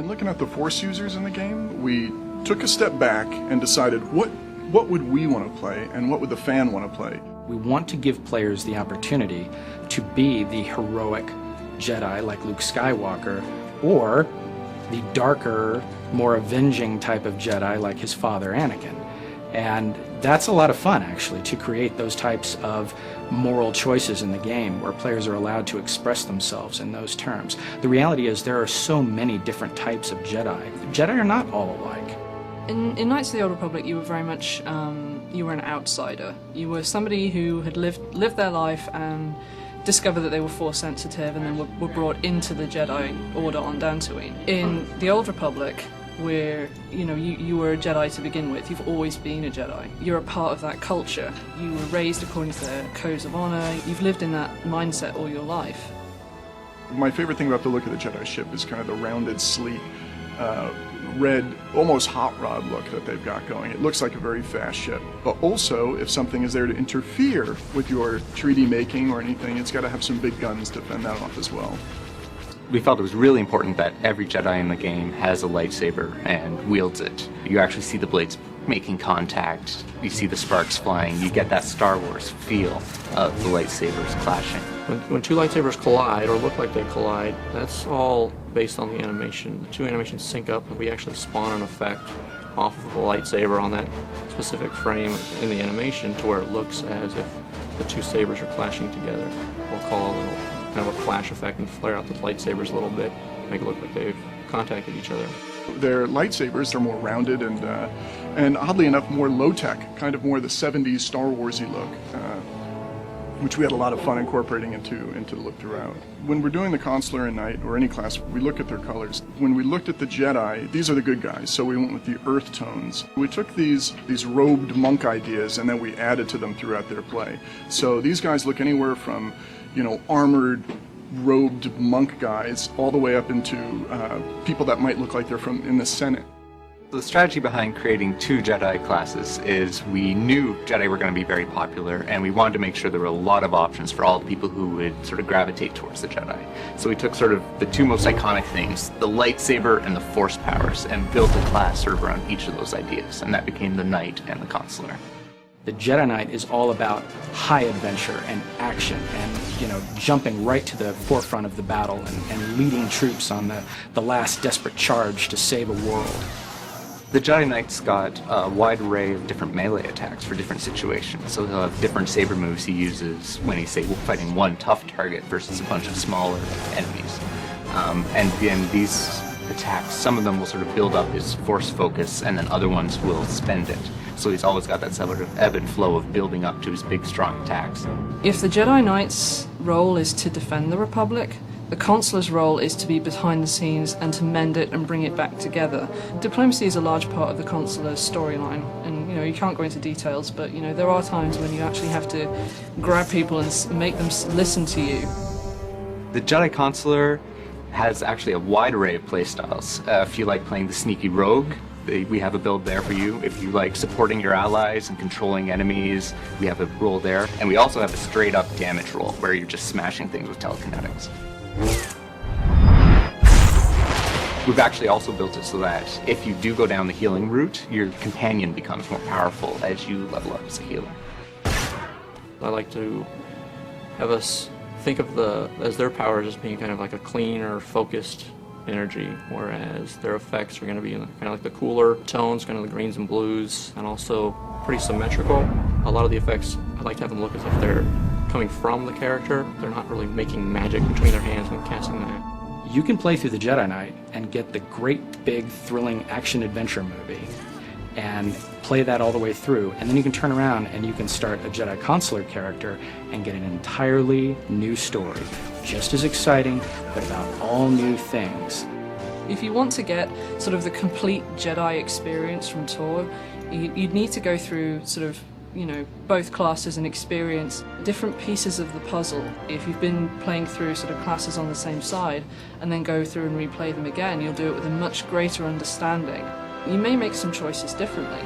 When looking at the Force users in the game, we took a step back and decided what would we want to play and what would the fan want to play. We want to give players the opportunity to be the heroic Jedi like Luke Skywalker, or the darker, more avenging type of Jedi like his father Anakin. And that's a lot of fun, actually, to create those types of moral choices in the game where players are allowed to express themselves in those terms. The reality is there are so many different types of Jedi. Jedi are not all alike. In Knights of the Old Republic, you were very much, you were an outsider. You were somebody who had lived their life and discovered that they were Force sensitive, and then were brought into the Jedi Order on Dantooine. In the Old Republic, where you were a Jedi to begin with, you've always been a Jedi. You're a part of that culture. You were raised according to their codes of honor. You've lived in that mindset all your life. My favorite thing about the look of the Jedi ship is kind of the rounded, sleek, red, almost hot rod look that they've got going. It looks like a very fast ship. But also, if something is there to interfere with your 3D making or anything, it's got to have some big guns to fend that off as well. We felt it was really important that every Jedi in the game has a lightsaber and wields it. You actually see the blades making contact, you see the sparks flying, you get that Star Wars feel of the lightsabers clashing. When two lightsabers collide, or look like they collide, that's all based on the animation. The two animations sync up and we actually spawn an effect off of the lightsaber on that specific frame in the animation to where it looks as if the two sabers are clashing together. We'll call a little kind of a flash effect and flare out the lightsabers a little bit, make it look like they've contacted each other. Their lightsabers are more rounded and oddly enough more low-tech, kind of more the 70s Star Warsy look, which we had a lot of fun incorporating into the look throughout. When we're doing the Consular and Knight, or any class, we look at their colors. When we looked at the Jedi, these are the good guys, so we went with the earth tones. We took these robed monk ideas and then we added to them throughout their play. So these guys look anywhere from, armored, robed monk guys all the way up into people that might look like they're from in the Senate. The strategy behind creating two Jedi classes is we knew Jedi were going to be very popular, and we wanted to make sure there were a lot of options for all the people who would sort of gravitate towards the Jedi. So we took sort of the two most iconic things, the lightsaber and the Force powers, and built a class sort of around each of those ideas, and that became the Knight and the Consular. The Jedi Knight is all about high adventure and action and, jumping right to the forefront of the battle and leading troops on the last desperate charge to save a world. The Jedi Knight's got a wide array of different melee attacks for different situations. So he'll have different saber moves he uses when he's, say, fighting one tough target versus a bunch of smaller enemies. And then these attacks, some of them will sort of build up his Force focus, and then other ones will spend it. So he's always got that sort of ebb and flow of building up to his big, strong attacks. If the Jedi Knight's role is to defend the Republic, the Consular's role is to be behind the scenes and to mend it and bring it back together. Diplomacy is a large part of the Consular's storyline, and you can't go into details, but there are times when you actually have to grab people and make them listen to you. The Jedi Consular has actually a wide array of playstyles. If you like playing the sneaky rogue, we have a build there for you. If you like supporting your allies and controlling enemies, we have a role there. And we also have a straight up damage role where you're just smashing things with telekinetics. We've actually also built it so that if you do go down the healing route, your companion becomes more powerful as you level up as a healer. I like to have us think of as their powers as being kind of like a clean or focused energy, whereas their effects are going to be kind of like the cooler tones, kind of the greens and blues, and also pretty symmetrical. A lot of the effects, I like to have them look as if they're coming from the character. They're not really making magic between their hands when casting that. You can play through the Jedi Knight and get the great, big, thrilling action-adventure movie and play that all the way through, and then you can turn around and you can start a Jedi Consular character and get an entirely new story, just as exciting, but about all new things. If you want to get sort of the complete Jedi experience from Tor, you'd need to go through sort of both classes and experience different pieces of the puzzle. If you've been playing through sort of classes on the same side and then go through and replay them again, you'll do it with a much greater understanding. You may make some choices differently.